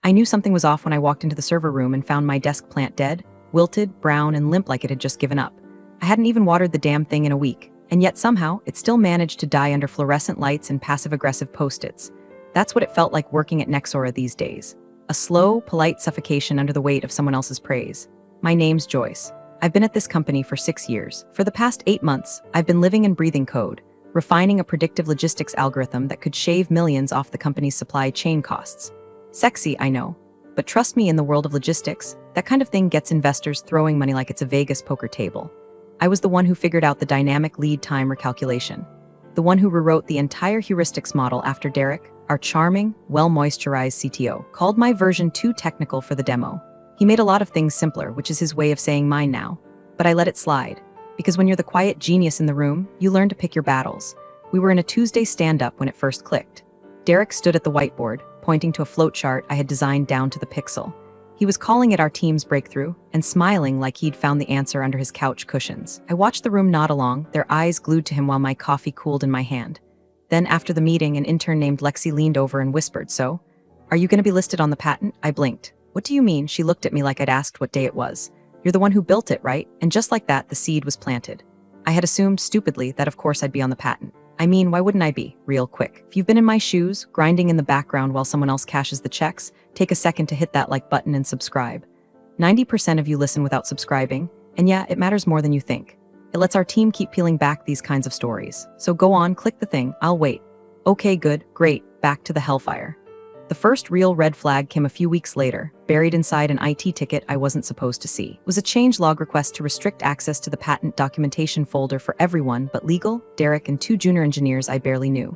I knew something was off when I walked into the server room and found my desk plant dead, wilted, brown, and limp like it had just given up. I hadn't even watered the damn thing in a week, and yet somehow it still managed to die under fluorescent lights and passive-aggressive post-its. That's what it felt like working at Nexora these days. A slow, polite suffocation under the weight of someone else's praise. My name's Joyce. I've been at this company for 6 years. For the past 8 months, I've been living and breathing code, refining a predictive logistics algorithm that could shave millions off the company's supply chain costs. Sexy, I know. But trust me, in the world of logistics, that kind of thing gets investors throwing money like it's a Vegas poker table. I was the one who figured out the dynamic lead time recalculation. The one who rewrote the entire heuristics model after Derek, our charming, well-moisturized CTO, called my version too technical for the demo. He made a lot of things simpler, which is his way of saying mine now. But I let it slide. Because when you're the quiet genius in the room, you learn to pick your battles. We were in a Tuesday stand-up when it first clicked. Derek stood at the whiteboard, pointing to a flowchart I had designed down to the pixel. He was calling it our team's breakthrough, and smiling like he'd found the answer under his couch cushions. I watched the room nod along, their eyes glued to him while my coffee cooled in my hand. Then, after the meeting, an intern named Lexi leaned over and whispered, "So, are you going to be listed on the patent?" I blinked. "What do you mean?" She looked at me like I'd asked what day it was. "You're the one who built it, right?" And just like that, the seed was planted. I had assumed, stupidly, that of course I'd be on the patent. I mean, why wouldn't I be? Real quick. If you've been in my shoes, grinding in the background while someone else cashes the checks, take a second to hit that like button and subscribe. 90% of you listen without subscribing, and yeah, it matters more than you think. It lets our team keep peeling back these kinds of stories. So go on, click the thing, I'll wait. Okay, good, great, back to the hellfire. The first real red flag came a few weeks later, buried inside an IT ticket I wasn't supposed to see. It was a changelog request to restrict access to the patent documentation folder for everyone but legal, Derek, and 2 junior engineers I barely knew.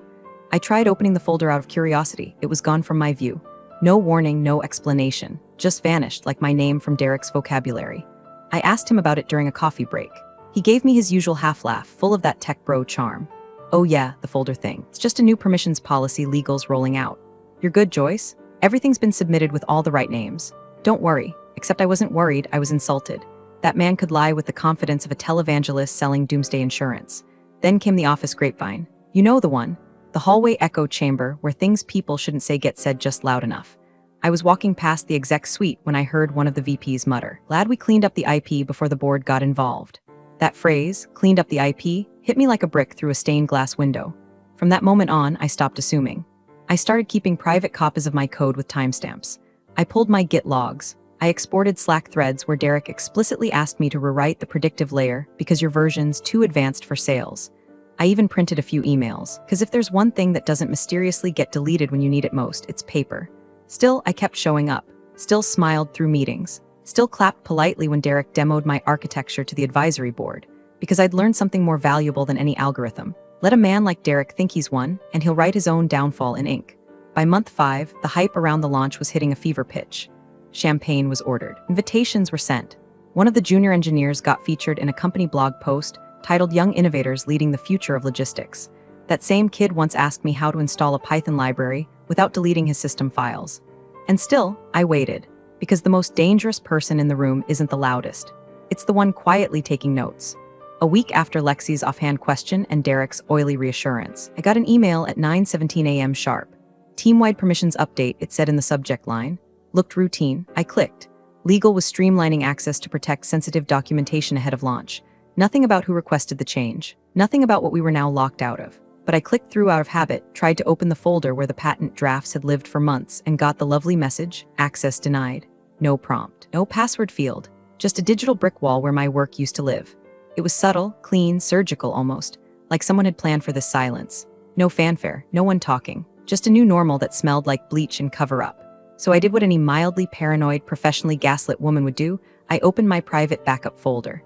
I tried opening the folder out of curiosity. It was gone from my view. No warning, no explanation. Just vanished like my name from Derek's vocabulary. I asked him about it during a coffee break. He gave me his usual half-laugh, full of that tech bro charm. "Oh yeah, the folder thing. It's just a new permissions policy legal's rolling out. You're good, Joyce? Everything's been submitted with all the right names. Don't worry." Except I wasn't worried, I was insulted. That man could lie with the confidence of a televangelist selling doomsday insurance. Then came the office grapevine. You know the one. The hallway echo chamber where things people shouldn't say get said just loud enough. I was walking past the exec suite when I heard one of the VPs mutter, "Glad we cleaned up the IP before the board got involved." That phrase, "cleaned up the IP," hit me like a brick through a stained glass window. From that moment on, I stopped assuming. I started keeping private copies of my code with timestamps. I pulled my Git logs. I exported Slack threads where Derek explicitly asked me to rewrite the predictive layer because your version's too advanced for sales. I even printed a few emails, because if there's one thing that doesn't mysteriously get deleted when you need it most, it's paper. Still, I kept showing up. Still smiled through meetings. Still clapped politely when Derek demoed my architecture to the advisory board, because I'd learned something more valuable than any algorithm. Let a man like Derek think he's one, and he'll write his own downfall in ink. By month 5, the hype around the launch was hitting a fever pitch. Champagne was ordered. Invitations were sent. One of the junior engineers got featured in a company blog post titled "Young Innovators Leading the Future of Logistics." That same kid once asked me how to install a Python library without deleting his system files. And still, I waited, because the most dangerous person in the room isn't the loudest. It's the one quietly taking notes. A week after Lexi's offhand question and Derek's oily reassurance, I got an email at 9:17 a.m. sharp. "Team-wide permissions update," it said in the subject line. Looked routine. I clicked. Legal was streamlining access to protect sensitive documentation ahead of launch. Nothing about who requested the change. Nothing about what we were now locked out of. But I clicked through out of habit, tried to open the folder where the patent drafts had lived for months, and got the lovely message, "Access denied." No prompt. No password field. Just a digital brick wall where my work used to live. It was subtle, clean, surgical almost, like someone had planned for this silence. No fanfare, no one talking, just a new normal that smelled like bleach and cover-up. So I did what any mildly paranoid, professionally gaslit woman would do. I opened my private backup folder.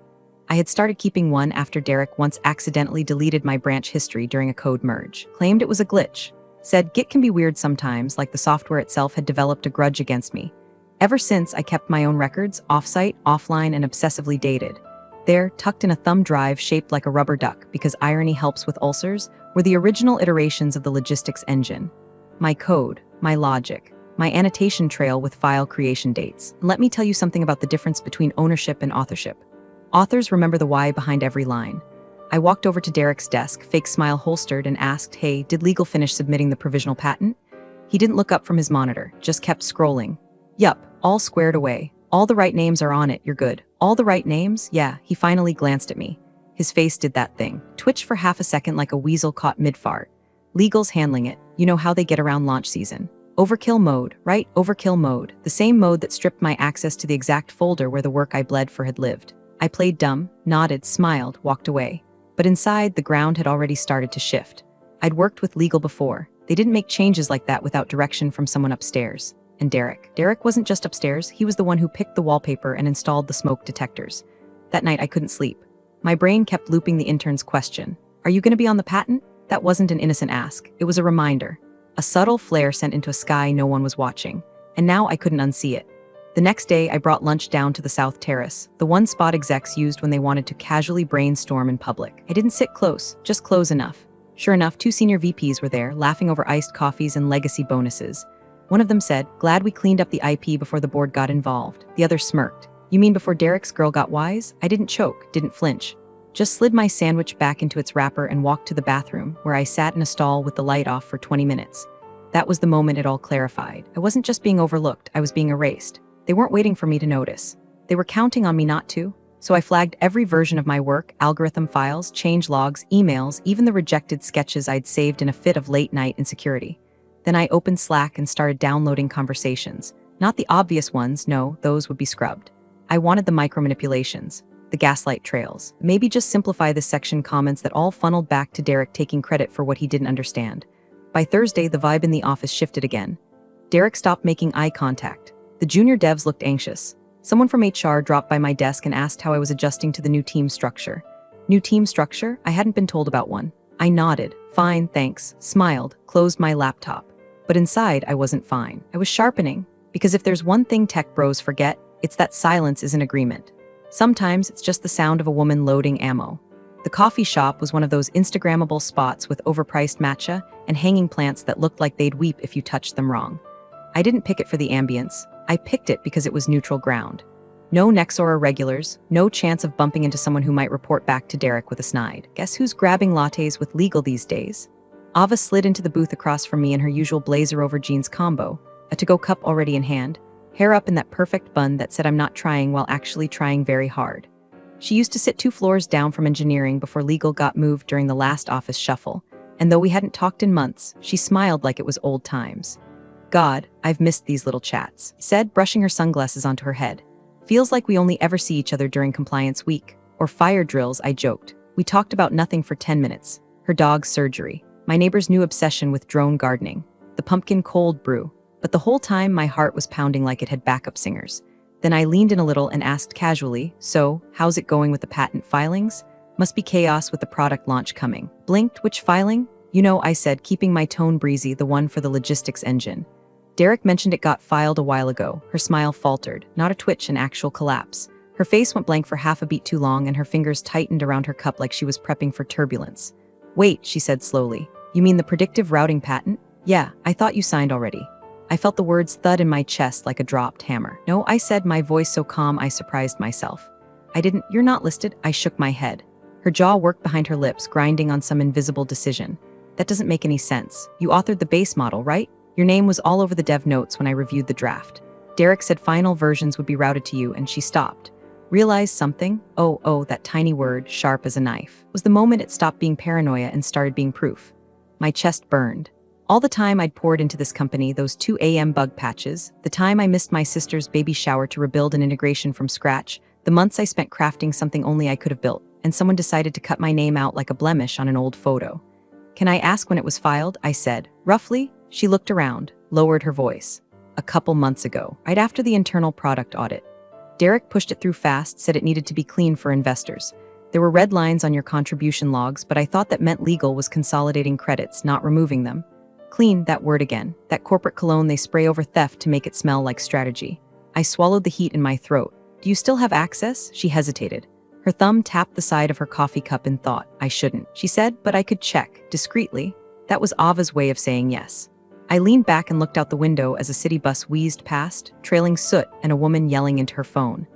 I had started keeping one after Derek once accidentally deleted my branch history during a code merge. Claimed it was a glitch. Said Git can be weird sometimes, like the software itself had developed a grudge against me. Ever since, I kept my own records, offsite, offline, and obsessively dated. There, tucked in a thumb drive shaped like a rubber duck because irony helps with ulcers, were the original iterations of the logistics engine. My code, my logic, my annotation trail with file creation dates. And let me tell you something about the difference between ownership and authorship. Authors remember the why behind every line. I walked over to Derek's desk, fake smile holstered, and asked, "Hey, did legal finish submitting the provisional patent?" He didn't look up from his monitor, just kept scrolling. Yup, all squared away. All the right names are on it, you're good. All the right names? Yeah, he finally glanced at me. His face did that thing. Twitched for half a second like a weasel caught mid-fart. Legal's handling it. You know how they get around launch season. Overkill mode, right? Overkill mode. The same mode that stripped my access to the exact folder where the work I bled for had lived. I played dumb, nodded, smiled, walked away. But inside, the ground had already started to shift. I'd worked with legal before. They didn't make changes like that without direction from someone upstairs. And Derek. Derek wasn't just upstairs, he was the one who picked the wallpaper and installed the smoke detectors. That night I couldn't sleep. My brain kept looping the intern's question. Are you going to be on the patent? That wasn't an innocent ask. It was a reminder. A subtle flare sent into a sky no one was watching. And now I couldn't unsee it. The next day, I brought lunch down to the South Terrace, the one spot execs used when they wanted to casually brainstorm in public. I didn't sit close, just close enough. Sure enough, 2 senior VPs were there, laughing over iced coffees and legacy bonuses. One of them said, "Glad we cleaned up the IP before the board got involved." The other smirked. "You mean before Derek's girl got wise?" I didn't choke, didn't flinch. Just slid my sandwich back into its wrapper and walked to the bathroom, where I sat in a stall with the light off for 20 minutes. That was the moment it all clarified. I wasn't just being overlooked, I was being erased. They weren't waiting for me to notice. They were counting on me not to. So I flagged every version of my work, algorithm files, change logs, emails, even the rejected sketches I'd saved in a fit of late-night insecurity. Then I opened Slack and started downloading conversations. Not the obvious ones, no, those would be scrubbed. I wanted the micro-manipulations, the gaslight trails. Maybe just simplify the section comments that all funneled back to Derek taking credit for what he didn't understand. By Thursday, the vibe in the office shifted again. Derek stopped making eye contact. The junior devs looked anxious. Someone from HR dropped by my desk and asked how I was adjusting to the new team structure. New team structure? I hadn't been told about one. I nodded. Fine, thanks. Smiled, closed my laptop. But inside, I wasn't fine. I was sharpening. Because if there's one thing tech bros forget, it's that silence is an agreement. Sometimes it's just the sound of a woman loading ammo. The coffee shop was one of those Instagrammable spots with overpriced matcha and hanging plants that looked like they'd weep if you touched them wrong. I didn't pick it for the ambience. I picked it because it was neutral ground. No Nexor irregulars, no chance of bumping into someone who might report back to Derek with a snide. Guess who's grabbing lattes with legal these days? Ava slid into the booth across from me in her usual blazer over jeans combo, a to-go cup already in hand, hair up in that perfect bun that said I'm not trying while actually trying very hard. She used to sit 2 floors down from engineering before legal got moved during the last office shuffle, and though we hadn't talked in months, she smiled like it was old times. God, I've missed these little chats, said, brushing her sunglasses onto her head. Feels like we only ever see each other during compliance week. Or fire drills, I joked. We talked about nothing for 10 minutes. Her dog's surgery. My neighbor's new obsession with drone gardening. The pumpkin cold brew. But the whole time my heart was pounding like it had backup singers. Then I leaned in a little and asked casually, "So, how's it going with the patent filings? Must be chaos with the product launch coming." Blinked, "Which filing?" "You know," I said, keeping my tone breezy, "the one for the logistics engine." Derek mentioned it got filed a while ago. Her smile faltered, not a twitch, an actual collapse. Her face went blank for half a beat too long and her fingers tightened around her cup like she was prepping for turbulence. "Wait," she said slowly. "You mean the predictive routing patent?" "Yeah, I thought you signed already." I felt the words thud in my chest like a dropped hammer. "No," I said, my voice so calm I surprised myself. "I didn't. You're not listed." I shook my head. Her jaw worked behind her lips, grinding on some invisible decision. "That doesn't make any sense. You authored the base model, right? Your name was all over the dev notes when I reviewed the draft. Derek said final versions would be routed to you," and she stopped. Realized something? Oh, that tiny word, sharp as a knife, was the moment it stopped being paranoia and started being proof. My chest burned. All the time I'd poured into this company, those 2 a.m. bug patches, the time I missed my sister's baby shower to rebuild an integration from scratch, the months I spent crafting something only I could have built, and someone decided to cut my name out like a blemish on an old photo. "Can I ask when it was filed?" I said. "Roughly?" She looked around, lowered her voice. "A couple months ago, right after the internal product audit. Derek pushed it through fast, said it needed to be clean for investors. There were red lines on your contribution logs, but I thought that meant legal was consolidating credits, not removing them." Clean, that word again. That corporate cologne they spray over theft to make it smell like strategy. I swallowed the heat in my throat. "Do you still have access?" She hesitated. Her thumb tapped the side of her coffee cup in thought. "I shouldn't," she said, "but I could check, discreetly." That was Ava's way of saying yes. I leaned back and looked out the window as a city bus wheezed past, trailing soot and a woman yelling into her phone.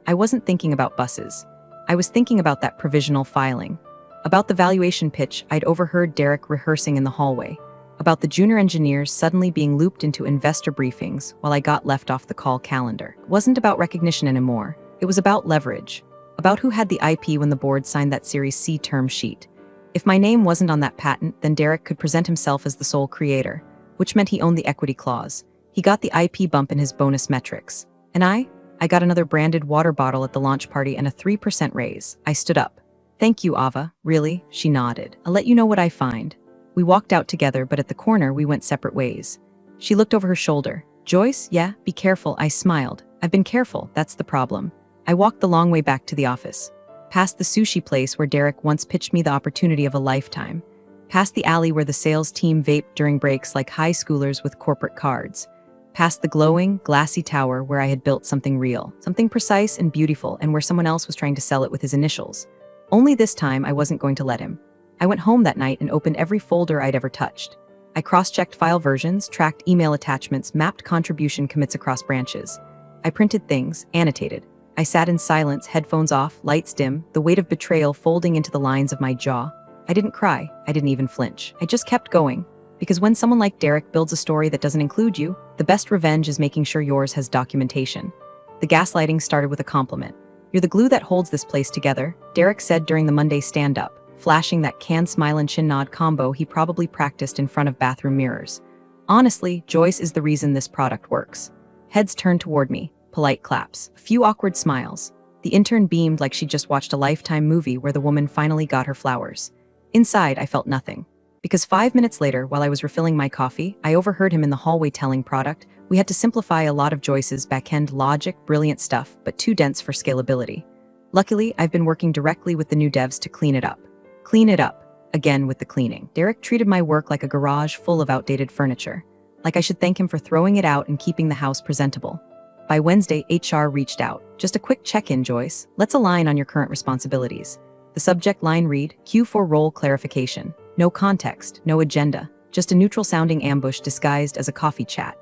I wasn't thinking about buses. I was thinking about that provisional filing. About the valuation pitch I'd overheard Derek rehearsing in the hallway. about the junior engineers suddenly being looped into investor briefings while I got left off the call calendar. It wasn't about recognition anymore. It was about leverage, about who had the IP when the board signed that Series C term sheet. If my name wasn't on that patent, then Derek could present himself as the sole creator, which meant he owned the equity clause. He got the IP bump in his bonus metrics. And I got another branded water bottle at the launch party and a 3% raise. I stood up. Thank you, Ava. Really? She nodded. I'll let you know what I find. We walked out together, but at the corner, we went separate ways. She looked over her shoulder. Joyce? Yeah, be careful. I smiled. I've been careful. That's the problem. I walked the long way back to the office. Past the sushi place where Derek once pitched me the opportunity of a lifetime. Past the alley where the sales team vaped during breaks like high schoolers with corporate cards. Past the glowing, glassy tower where I had built something real, something precise and beautiful, and where someone else was trying to sell it with his initials. Only this time, I wasn't going to let him. I went home that night and opened every folder I'd ever touched. I cross-checked file versions, tracked email attachments, mapped contribution commits across branches. I printed things, annotated. I sat in silence, headphones off, lights dim, the weight of betrayal folding into the lines of my jaw. I didn't cry. I didn't even flinch. I just kept going. Because when someone like Derek builds a story that doesn't include you, the best revenge is making sure yours has documentation. The gaslighting started with a compliment. You're the glue that holds this place together, Derek said during the Monday stand-up, flashing that canned smile and chin nod combo he probably practiced in front of bathroom mirrors. Honestly, Joyce is the reason this product works. Heads turned toward me, polite claps, a few awkward smiles. The intern beamed like she'd just watched a Lifetime movie where the woman finally got her flowers. Inside, I felt nothing. Because 5 minutes later, while I was refilling my coffee, I overheard him in the hallway telling product, we had to simplify a lot of Joyce's back-end logic, brilliant stuff, but too dense for scalability. Luckily, I've been working directly with the new devs to clean it up. Clean it up. Again with the cleaning. Derek treated my work like a garage full of outdated furniture. Like I should thank him for throwing it out and keeping the house presentable. By Wednesday, HR reached out. Just a quick check-in, Joyce. Let's align on your current responsibilities. The subject line read, Q4 role clarification. No context, no agenda. Just a neutral-sounding ambush disguised as a coffee chat.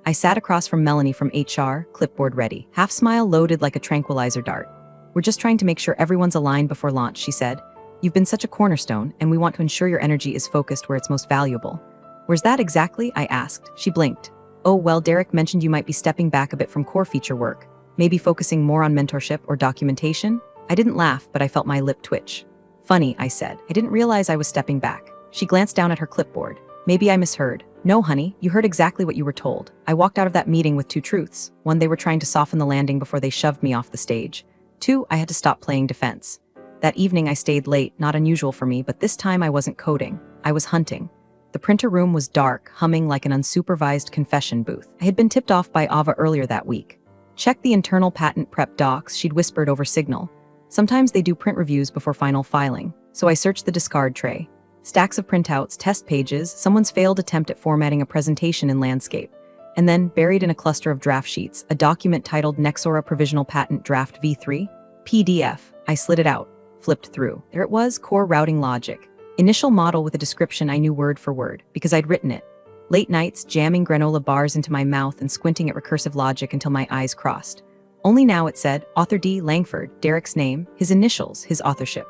I sat across from Melanie from HR, clipboard ready. Half smile loaded like a tranquilizer dart. We're just trying to make sure everyone's aligned before launch, she said. You've been such a cornerstone, and we want to ensure your energy is focused where it's most valuable. Where's that exactly? I asked. She blinked. Oh, well, Derek mentioned you might be stepping back a bit from core feature work, maybe focusing more on mentorship or documentation? I didn't laugh, but I felt my lip twitch. Funny, I said. I didn't realize I was stepping back. She glanced down at her clipboard. Maybe I misheard. No, honey, you heard exactly what you were told. I walked out of that meeting with 2 truths. 1, they were trying to soften the landing before they shoved me off the stage. 2, I had to stop playing defense. That evening I stayed late, not unusual for me, but this time I wasn't coding. I was hunting. The printer room was dark, humming like an unsupervised confession booth. I had been tipped off by Ava earlier that week. Check the internal patent prep docs, she'd whispered over Signal. Sometimes they do print reviews before final filing, so I searched the discard tray. Stacks of printouts, test pages, someone's failed attempt at formatting a presentation in landscape. And then, buried in a cluster of draft sheets, a document titled Nexora Provisional Patent Draft V3, PDF. I slid it out, flipped through. There it was, core routing logic. Initial model with a description I knew word for word, because I'd written it. Late nights, jamming granola bars into my mouth and squinting at recursive logic until my eyes crossed. Only now it said, Author D. Langford, Derek's name, his initials, his authorship.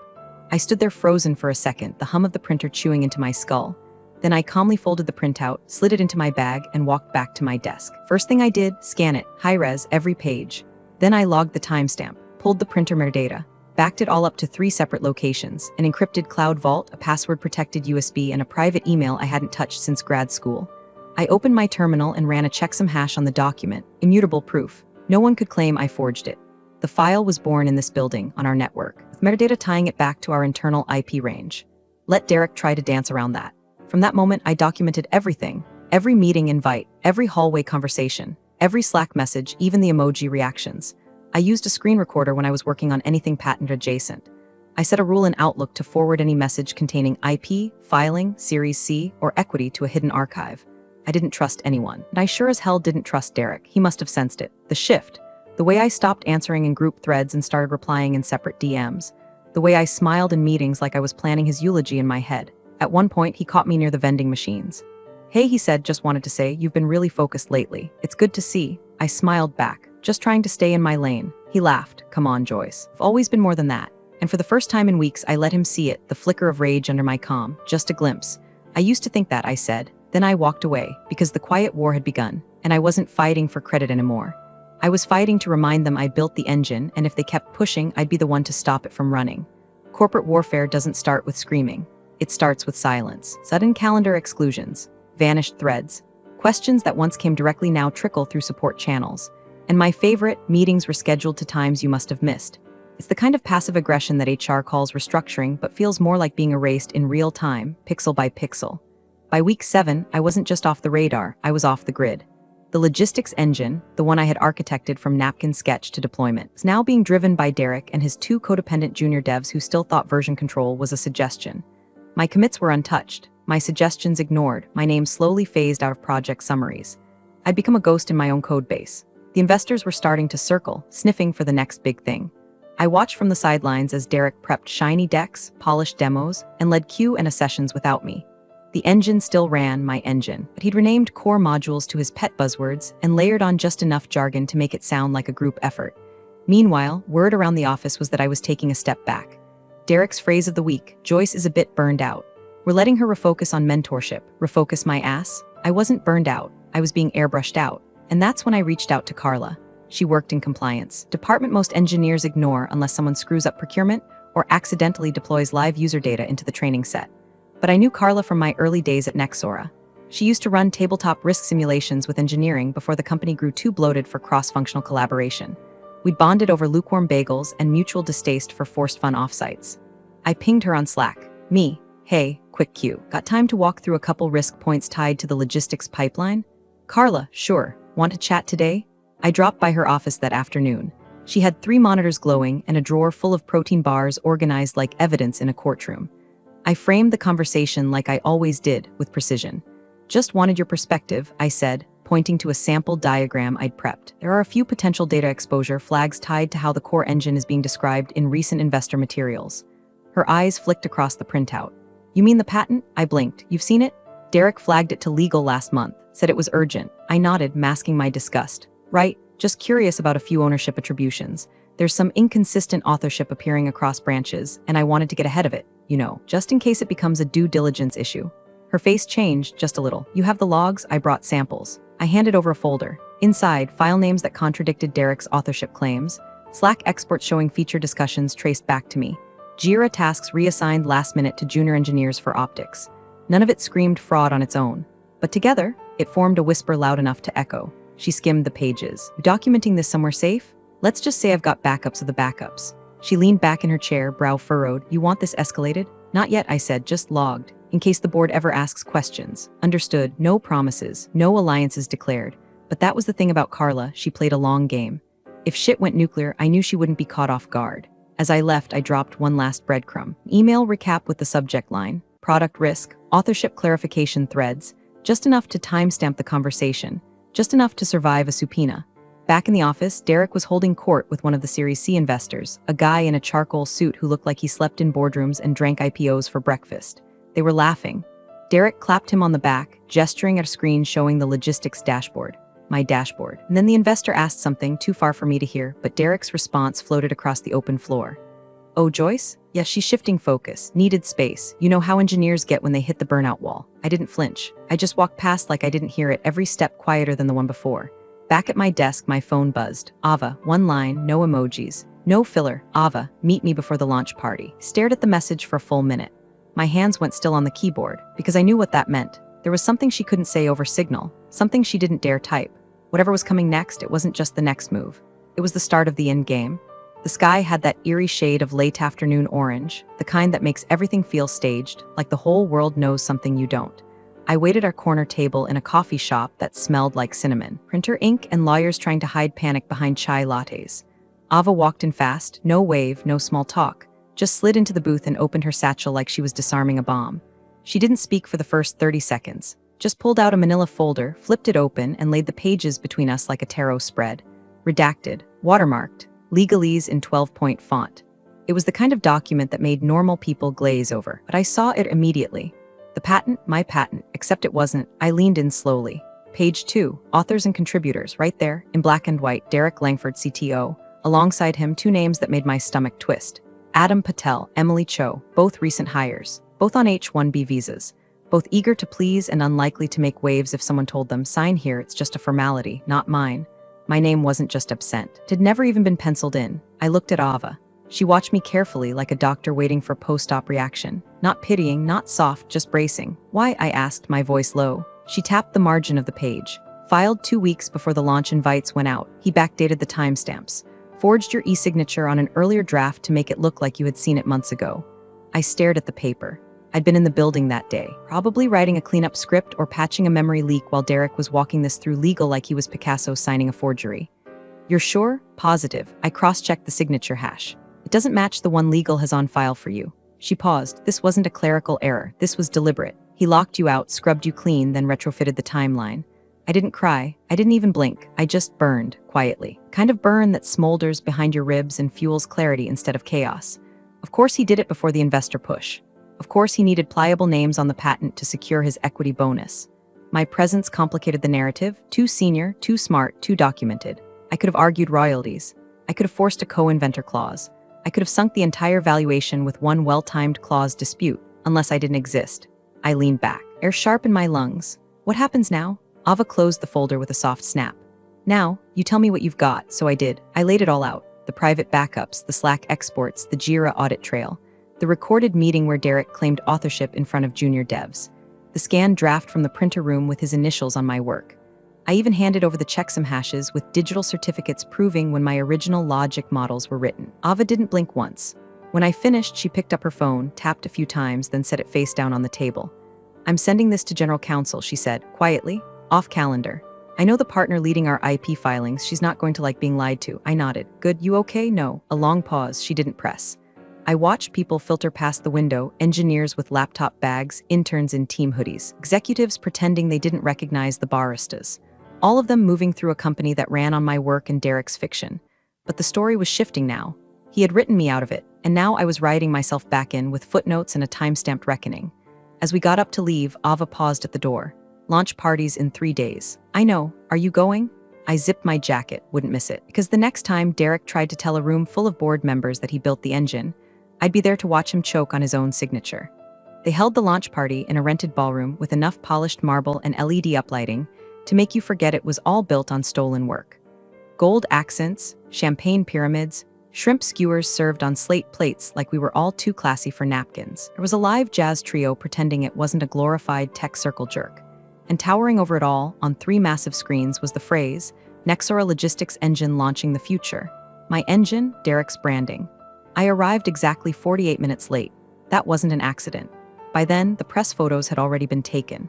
I stood there frozen for a second, the hum of the printer chewing into my skull. Then I calmly folded the printout, slid it into my bag, and walked back to my desk. First thing I did, scan it, high-res, every page. Then I logged the timestamp, pulled the printer metadata, backed it all up to 3 separate locations, an encrypted cloud vault, a password-protected USB, and a private email I hadn't touched since grad school. I opened my terminal and ran a checksum hash on the document, immutable proof. No one could claim I forged it. The file was born in this building, on our network, with metadata tying it back to our internal IP range. Let Derek try to dance around that. From that moment, I documented everything, every meeting invite, every hallway conversation, every Slack message, even the emoji reactions. I used a screen recorder when I was working on anything patent adjacent. I set a rule in Outlook to forward any message containing IP, filing, Series C, or equity to a hidden archive. I didn't trust anyone, and I sure as hell didn't trust Derek. He must have sensed it. The shift. The way I stopped answering in group threads and started replying in separate DMs. The way I smiled in meetings like I was planning his eulogy in my head. At one point, he caught me near the vending machines. Hey, he said, just wanted to say, you've been really focused lately. It's good to see. I smiled back, just trying to stay in my lane. He laughed. Come on, Joyce. I've always been more than that. And for the first time in weeks, I let him see it, the flicker of rage under my calm, just a glimpse. I used to think that, I said. Then I walked away, because the quiet war had begun, and I wasn't fighting for credit anymore. I was fighting to remind them I built the engine, and if they kept pushing, I'd be the one to stop it from running. Corporate warfare doesn't start with screaming. It starts with silence. Sudden calendar exclusions, vanished threads, questions that once came directly now trickle through support channels. And my favorite, meetings were scheduled to times you must have missed. It's the kind of passive aggression that HR calls restructuring, but feels more like being erased in real time, pixel by pixel. By week 7, I wasn't just off the radar, I was off the grid. The logistics engine, the one I had architected from napkin sketch to deployment, is now being driven by Derek and his 2 codependent junior devs who still thought version control was a suggestion. My commits were untouched, my suggestions ignored, my name slowly phased out of project summaries. I'd become a ghost in my own code base. The investors were starting to circle, sniffing for the next big thing. I watched from the sidelines as Derek prepped shiny decks, polished demos, and led Q&A sessions without me. The engine still ran, my engine, but he'd renamed core modules to his pet buzzwords and layered on just enough jargon to make it sound like a group effort. Meanwhile, word around the office was that I was taking a step back. Derek's phrase of the week, Joyce is a bit burned out. We're letting her refocus on mentorship. Refocus my ass? I wasn't burned out, I was being airbrushed out. And that's when I reached out to Carla. She worked in compliance, department most engineers ignore unless someone screws up procurement or accidentally deploys live user data into the training set. But I knew Carla from my early days at Nexora. She used to run tabletop risk simulations with engineering before the company grew too bloated for cross-functional collaboration. We'd bonded over lukewarm bagels and mutual distaste for forced fun offsites. I pinged her on Slack. Me, hey, quick Q. Got time to walk through a couple risk points tied to the logistics pipeline? Carla, sure. Want to chat today? I dropped by her office that afternoon. She had 3 monitors glowing and a drawer full of protein bars organized like evidence in a courtroom. I framed the conversation like I always did, with precision. Just wanted your perspective, I said, pointing to a sample diagram I'd prepped. There are a few potential data exposure flags tied to how the core engine is being described in recent investor materials. Her eyes flicked across the printout. You mean the patent? I blinked. You've seen it? Derek flagged it to legal last month, said it was urgent. I nodded, masking my disgust. Right, just curious about a few ownership attributions. There's some inconsistent authorship appearing across branches, and I wanted to get ahead of it, just in case it becomes a due diligence issue. Her face changed just a little. You have the logs? I brought samples. I handed over a folder. Inside, file names that contradicted Derek's authorship claims, Slack exports showing feature discussions traced back to me, Jira tasks reassigned last minute to junior engineers for optics. None of it screamed fraud on its own, but together, it formed a whisper loud enough to echo. She skimmed the pages. Documenting this somewhere safe? Let's just say I've got backups of the backups. She leaned back in her chair, brow furrowed. You want this escalated? Not yet, I said, just logged, in case the board ever asks questions. Understood, no promises, no alliances declared. But that was the thing about Carla, she played a long game. If shit went nuclear, I knew she wouldn't be caught off guard. As I left, I dropped one last breadcrumb. Email recap with the subject line, product risk, authorship clarification threads, just enough to timestamp the conversation, just enough to survive a subpoena. Back in the office, Derek was holding court with one of the Series C investors, a guy in a charcoal suit who looked like he slept in boardrooms and drank IPOs for breakfast. They were laughing. Derek clapped him on the back, gesturing at a screen showing the logistics dashboard. My dashboard. And then the investor asked something too far for me to hear, but Derek's response floated across the open floor. Oh, Joyce? Yes, she's shifting focus. Needed space. You know how engineers get when they hit the burnout wall. I didn't flinch. I just walked past like I didn't hear it, every step quieter than the one before. Back at my desk, my phone buzzed. Ava, one line, no emojis. No filler. Ava, meet me before the launch party. Stared at the message for a full minute. My hands went still on the keyboard, because I knew what that meant. There was something she couldn't say over Signal, something she didn't dare type. Whatever was coming next, it wasn't just the next move. It was the start of the end game. The sky had that eerie shade of late afternoon orange, the kind that makes everything feel staged, like the whole world knows something you don't. I waited our corner table in a coffee shop that smelled like cinnamon, printer ink and lawyers trying to hide panic behind chai lattes. Ava walked in fast, no wave, no small talk, just slid into the booth and opened her satchel like she was disarming a bomb. She didn't speak for the first 30 seconds, just pulled out a manila folder, flipped it open, and laid the pages between us like a tarot spread. Redacted, watermarked, legalese in 12-point font. It was the kind of document that made normal people glaze over, but I saw it immediately. The patent, my patent, except it wasn't. I leaned in slowly. Page 2, authors and contributors, right there, in black and white, Derek Langford, CTO. Alongside him, 2 names that made my stomach twist. Adam Patel, Emily Cho, both recent hires, both on H-1B visas. both eager to please and unlikely to make waves if someone told them, "Sign here, it's just a formality, not mine." My name wasn't just absent. It had never even been penciled in. I looked at Ava. She watched me carefully like a doctor waiting for post-op reaction. Not pitying, not soft, just bracing. "Why?" I asked, my voice low. She tapped the margin of the page. "Filed 2 weeks before the launch invites went out." He backdated the timestamps. "Forged your e-signature on an earlier draft to make it look like you had seen it months ago." I stared at the paper. I'd been in the building that day, probably writing a cleanup script or patching a memory leak while Derek was walking this through legal like he was Picasso signing a forgery. "You're sure?" "Positive." I cross-checked the signature hash. "It doesn't match the one legal has on file for you." She paused. "This wasn't a clerical error. This was deliberate. He locked you out, scrubbed you clean, then retrofitted the timeline." I didn't cry. I didn't even blink. I just burned, quietly. Kind of burn that smolders behind your ribs and fuels clarity instead of chaos. Of course he did it before the investor push. Of course he needed pliable names on the patent to secure his equity bonus. My presence complicated the narrative. Too senior, too smart, too documented. I could have argued royalties. I could have forced a co-inventor clause. I could have sunk the entire valuation with one well-timed clause dispute, unless I didn't exist. I leaned back, air sharp in my lungs. "What happens now?" Ava closed the folder with a soft snap. "Now, you tell me what you've got." So I did. I laid it all out. The private backups, the Slack exports, the Jira audit trail. The recorded meeting where Derek claimed authorship in front of junior devs. The scanned draft from the printer room with his initials on my work. I even handed over the checksum hashes with digital certificates proving when my original logic models were written. Ava didn't blink once. When I finished, she picked up her phone, tapped a few times, then set it face down on the table. "I'm sending this to General Counsel," she said, quietly, off calendar. "I know the partner leading our IP filings. She's not going to like being lied to." I nodded. "Good, you okay?" "No." A long pause. She didn't press. I watched people filter past the window, engineers with laptop bags, interns in team hoodies, executives pretending they didn't recognize the baristas. All of them moving through a company that ran on my work and Derek's fiction. But the story was shifting now. He had written me out of it, and now I was writing myself back in with footnotes and a time-stamped reckoning. As we got up to leave, Ava paused at the door. "Launch parties in 3 days." "I know. Are you going?" I zipped my jacket, wouldn't miss it, because the next time Derek tried to tell a room full of board members that he built the engine, I'd be there to watch him choke on his own signature. They held the launch party in a rented ballroom with enough polished marble and LED uplighting to make you forget it was all built on stolen work. Gold accents, champagne pyramids, shrimp skewers served on slate plates like we were all too classy for napkins. There was a live jazz trio pretending it wasn't a glorified tech circle jerk. And towering over it all, on 3 massive screens, was the phrase, "Nexora Logistics Engine Launching the Future." My engine, Derek's branding. I arrived exactly 48 minutes late. That wasn't an accident. By then, the press photos had already been taken.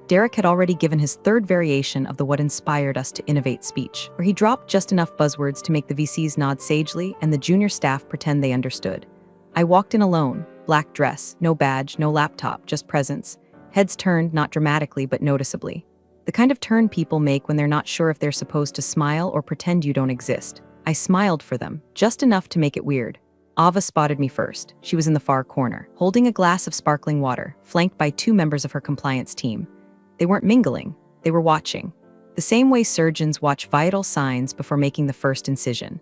Derek had already given his 3rd variation of the "what inspired us to innovate" speech, where he dropped just enough buzzwords to make the VCs nod sagely and the junior staff pretend they understood. I walked in alone, black dress, no badge, no laptop, just presence. Heads turned, not dramatically but noticeably. The kind of turn people make when they're not sure if they're supposed to smile or pretend you don't exist. I smiled for them, just enough to make it weird. Ava spotted me first. She was in the far corner, holding a glass of sparkling water, flanked by 2 members of her compliance team. They weren't mingling, they were watching. The same way surgeons watch vital signs before making the first incision.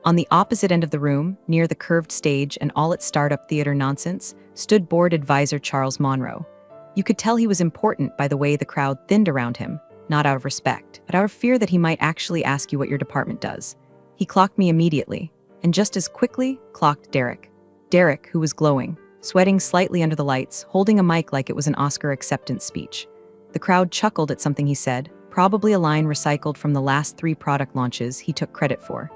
On the opposite end of the room, near the curved stage and all its startup theater nonsense, stood board advisor Charles Monroe. You could tell he was important by the way the crowd thinned around him, not out of respect, but out of fear that he might actually ask you what your department does. He clocked me immediately, and just as quickly, clocked Derek. Derek, who was glowing, sweating slightly under the lights, holding a mic like it was an Oscar acceptance speech. The crowd chuckled at something he said, probably a line recycled from the last 3 product launches he took credit for.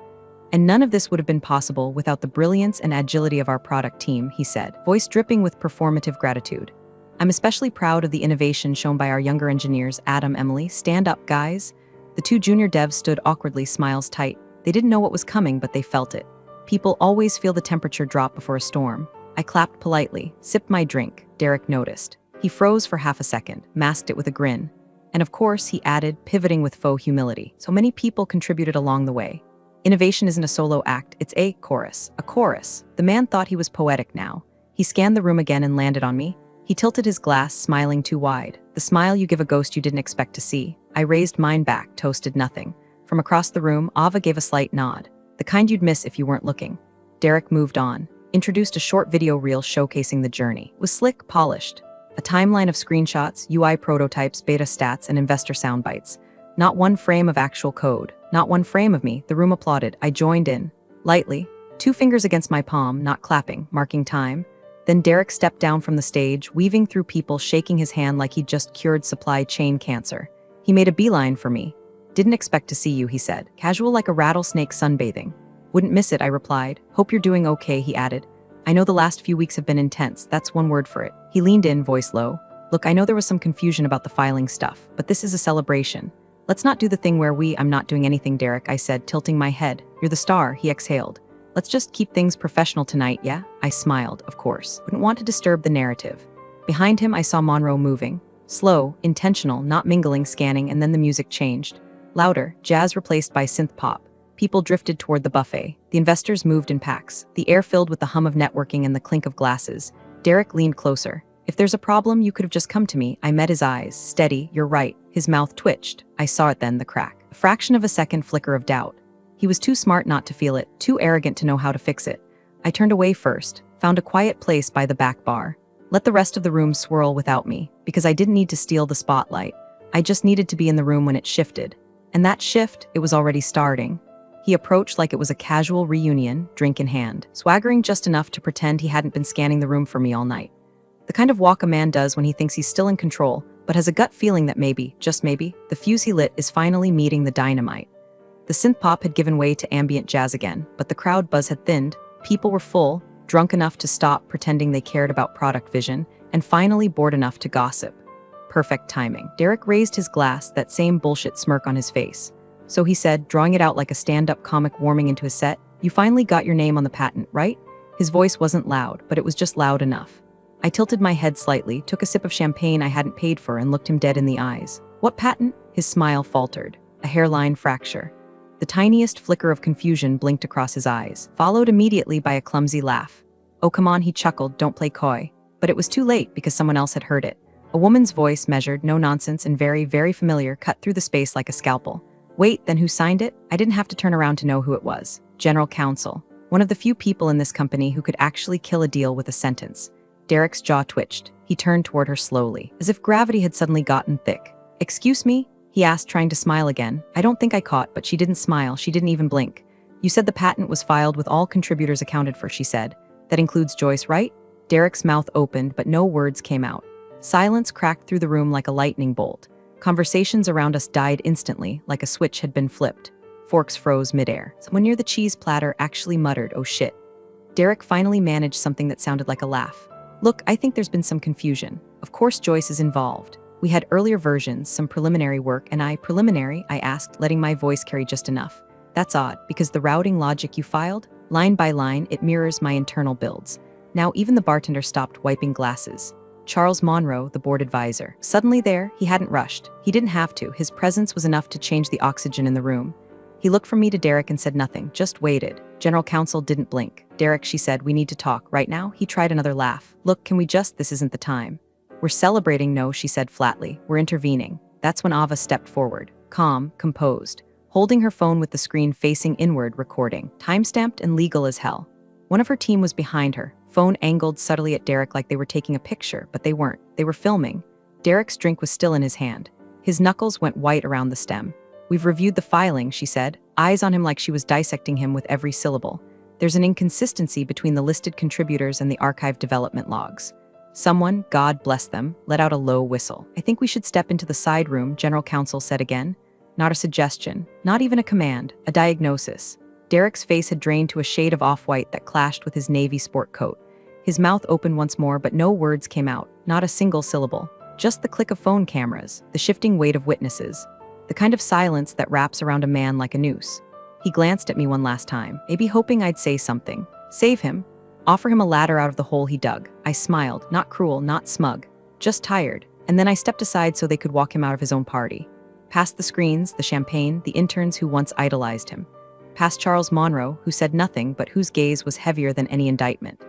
"And none of this would have been possible without the brilliance and agility of our product team," he said, voice dripping with performative gratitude. "I'm especially proud of the innovation shown by our younger engineers, Adam, Emily. Stand up, guys." The 2 junior devs stood awkwardly, smiles tight. They didn't know what was coming, but they felt it. People always feel the temperature drop before a storm. I clapped politely, sipped my drink. Derek noticed. He froze for half a second, masked it with a grin. And of course, he added, pivoting with faux humility. "So many people contributed along the way. Innovation isn't a solo act, it's a chorus." A chorus. The man thought he was poetic now. He scanned the room again and landed on me. He tilted his glass, smiling too wide. The smile you give a ghost you didn't expect to see. I raised mine back, toasted nothing. From across the room, Ava gave a slight nod. The kind you'd miss if you weren't looking. Derek moved on, introduced a short video reel showcasing the journey. It was slick, polished. A timeline of screenshots, UI prototypes, beta stats, and investor soundbites. Not one frame of actual code. Not one frame of me. The room applauded. I joined in. Lightly. 2 fingers against my palm, not clapping, marking time. Then Derek stepped down from the stage, weaving through people, shaking his hand like he'd just cured supply chain cancer. He made a beeline for me. Didn't expect to see you, he said. Casual like a rattlesnake sunbathing. Wouldn't miss it, I replied. Hope you're doing okay, he added. I know the last few weeks have been intense, that's one word for it. He leaned in, voice low. Look, I know there was some confusion about the filing stuff, but this is a celebration. Let's not do the thing where I'm not doing anything, Derek, I said, tilting my head. You're the star, he exhaled. Let's just keep things professional tonight, yeah? I smiled, of course. Wouldn't want to disturb the narrative. Behind him, I saw Monroe moving. Slow, intentional, not mingling, scanning, and then the music changed. Louder, jazz replaced by synth pop. People drifted toward the buffet. The investors moved in packs. The air filled with the hum of networking and the clink of glasses. Derek leaned closer. If there's a problem, you could have just come to me. I met his eyes. Steady, you're right. His mouth twitched. I saw it then, the crack. A fraction of a second flicker of doubt. He was too smart not to feel it, too arrogant to know how to fix it. I turned away first, found a quiet place by the back bar. Let the rest of the room swirl without me, because I didn't need to steal the spotlight. I just needed to be in the room when it shifted. And that shift, it was already starting. He approached like it was a casual reunion, drink in hand, swaggering just enough to pretend he hadn't been scanning the room for me all night. The kind of walk a man does when he thinks he's still in control, but has a gut feeling that maybe, just maybe, the fuse he lit is finally meeting the dynamite. The synth pop had given way to ambient jazz again, but the crowd buzz had thinned. People were full, drunk enough to stop pretending they cared about product vision, and finally bored enough to gossip. Perfect timing. Derek raised his glass, that same bullshit smirk on his face. So he said, drawing it out like a stand-up comic warming into his set, "You finally got your name on the patent, right?" His voice wasn't loud, but it was just loud enough. I tilted my head slightly, took a sip of champagne I hadn't paid for, and looked him dead in the eyes. What patent? His smile faltered. A hairline fracture. The tiniest flicker of confusion blinked across his eyes, followed immediately by a clumsy laugh. Oh, come on, he chuckled, don't play coy. But it was too late because someone else had heard it. A woman's voice, measured, no nonsense, and very, very familiar, cut through the space like a scalpel. Wait, then who signed it? I didn't have to turn around to know who it was. General Counsel. One of the few people in this company who could actually kill a deal with a sentence. Derek's jaw twitched. He turned toward her slowly, as if gravity had suddenly gotten thick. Excuse me? He asked, trying to smile again. I don't think I caught, but she didn't smile, she didn't even blink. You said the patent was filed with all contributors accounted for, she said. That includes Joyce, right? Derek's mouth opened, but no words came out. Silence cracked through the room like a lightning bolt. Conversations around us died instantly, like a switch had been flipped. Forks froze midair. Someone near the cheese platter actually muttered, "Oh shit." Derek finally managed something that sounded like a laugh. Look, I think there's been some confusion. Of course Joyce is involved. We had earlier versions, some preliminary work, and I asked, letting my voice carry just enough. That's odd, because the routing logic you filed, line by line, it mirrors my internal builds. Now even the bartender stopped wiping glasses. Charles Monroe, the board advisor. Suddenly there, he hadn't rushed. He didn't have to. His presence was enough to change the oxygen in the room. He looked from me to Derek and said nothing, just waited. General Counsel didn't blink. Derek, she said, we need to talk. Right now? He tried another laugh. Look, can we just, this isn't the time. We're celebrating, no, she said flatly. We're intervening. That's when Ava stepped forward, calm, composed, holding her phone with the screen facing inward, recording, time-stamped and legal as hell. One of her team was behind her, phone angled subtly at Derek like they were taking a picture, but they weren't. They were filming. Derek's drink was still in his hand. His knuckles went white around the stem. We've reviewed the filing, she said, eyes on him like she was dissecting him with every syllable. There's an inconsistency between the listed contributors and the archive development logs. Someone, God bless them, let out a low whistle. I think we should step into the side room, General Counsel said again. Not a suggestion, not even a command, a diagnosis. Derek's face had drained to a shade of off-white that clashed with his navy sport coat. His mouth opened once more, but no words came out, not a single syllable. Just the click of phone cameras, the shifting weight of witnesses. The kind of silence that wraps around a man like a noose. He glanced at me one last time, maybe hoping I'd say something. Save him. Offer him a ladder out of the hole he dug. I smiled, not cruel, not smug, just tired, and then I stepped aside so they could walk him out of his own party. Past the screens, the champagne, the interns who once idolized him. Past Charles Monroe, who said nothing but whose gaze was heavier than any indictment.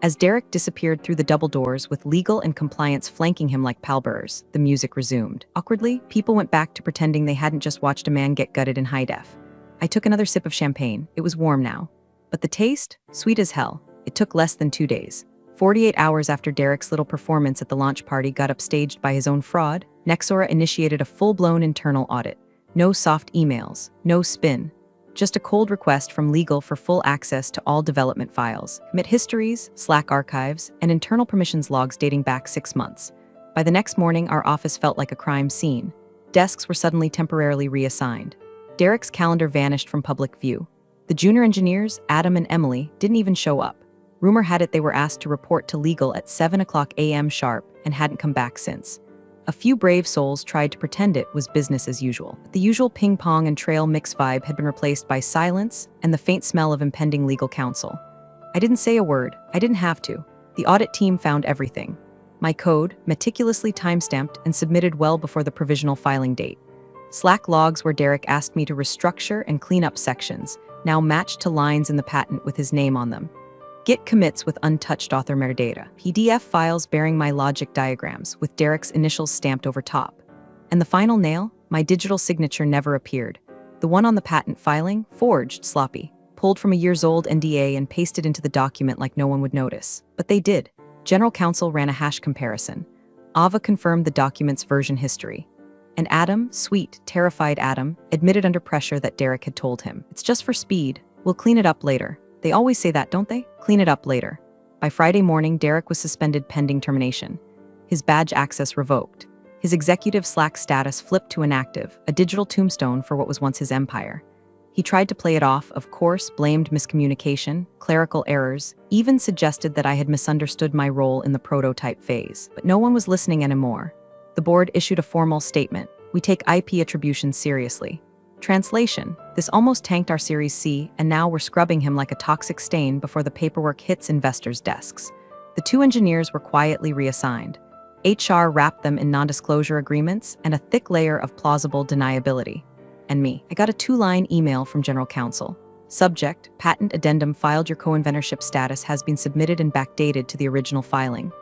As Derek disappeared through the double doors with legal and compliance flanking him like pallbearers, the music resumed. Awkwardly, people went back to pretending they hadn't just watched a man get gutted in high def. I took another sip of champagne. It was warm now. But the taste? Sweet as hell. It took less than 2 days. 48 hours after Derek's little performance at the launch party got upstaged by his own fraud, Nexora initiated a full-blown internal audit. No soft emails, no spin. Just a cold request from legal for full access to all development files, commit histories, Slack archives, and internal permissions logs dating back 6 months. By the next morning, our office felt like a crime scene. Desks were suddenly temporarily reassigned. Derek's calendar vanished from public view. The junior engineers, Adam and Emily, didn't even show up. Rumor had it they were asked to report to legal at 7 a.m. sharp and hadn't come back since. A few brave souls tried to pretend it was business as usual. The usual ping-pong and trail mix vibe had been replaced by silence and the faint smell of impending legal counsel. I didn't say a word. I didn't have to. The audit team found everything. My code, meticulously timestamped and submitted well before the provisional filing date. Slack logs where Derek asked me to restructure and clean up sections, now matched to lines in the patent with his name on them. Git commits with untouched author metadata. PDF files bearing my logic diagrams with Derek's initials stamped over top. And the final nail? My digital signature never appeared. The one on the patent filing? Forged, sloppy. Pulled from a years-old NDA and pasted into the document like no one would notice. But they did. General Counsel ran a hash comparison. Ava confirmed the document's version history. And Adam, sweet, terrified Adam, admitted under pressure that Derek had told him, "It's just for speed. We'll clean it up later." They always say that, don't they? Clean it up later. By Friday morning, Derek was suspended pending termination. His badge access revoked. His executive Slack status flipped to inactive, a digital tombstone for what was once his empire. He tried to play it off, of course, blamed miscommunication, clerical errors, even suggested that I had misunderstood my role in the prototype phase. But no one was listening anymore. The board issued a formal statement. We take IP attribution seriously. Translation: this almost tanked our Series C, and now we're scrubbing him like a toxic stain before the paperwork hits investors' desks. The two engineers were quietly reassigned. HR wrapped them in non-disclosure agreements and a thick layer of plausible deniability. And me. I got a 2-line email from General Counsel. Subject: patent addendum filed. Your co-inventorship status has been submitted and backdated to the original filing.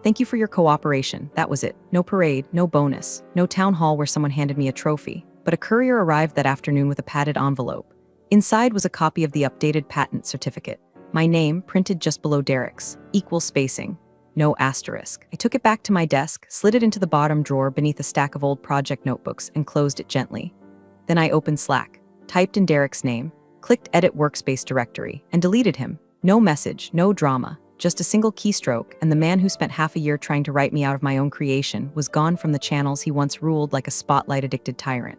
Thank you for your cooperation. That was it. No parade, no bonus, no town hall where someone handed me a trophy. But a courier arrived that afternoon with a padded envelope. Inside was a copy of the updated patent certificate. My name, printed just below Derek's. Equal spacing. No asterisk. I took it back to my desk, slid it into the bottom drawer beneath a stack of old project notebooks, and closed it gently. Then I opened Slack, typed in Derek's name, clicked Edit Workspace Directory, and deleted him. No message, no drama. Just a single keystroke, and the man who spent half a year trying to write me out of my own creation was gone from the channels he once ruled like a spotlight-addicted tyrant.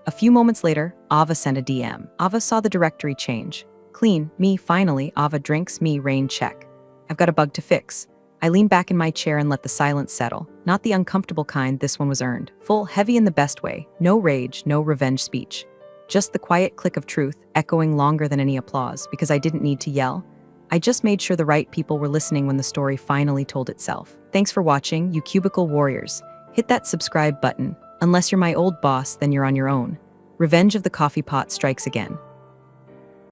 A few moments later, Ava sent a DM. Ava saw the directory change. Clean, me, finally. Ava drinks, me, rain, check. I've got a bug to fix. I leaned back in my chair and let the silence settle. Not the uncomfortable kind, this one was earned. Full, heavy in the best way. No rage, no revenge speech. Just the quiet click of truth, echoing longer than any applause, because I didn't need to yell. I just made sure the right people were listening when the story finally told itself. Thanks for watching, you Cubicle Warriors. Hit that subscribe button. Unless you're my old boss, then you're on your own. Revenge of the Coffee Pot strikes again.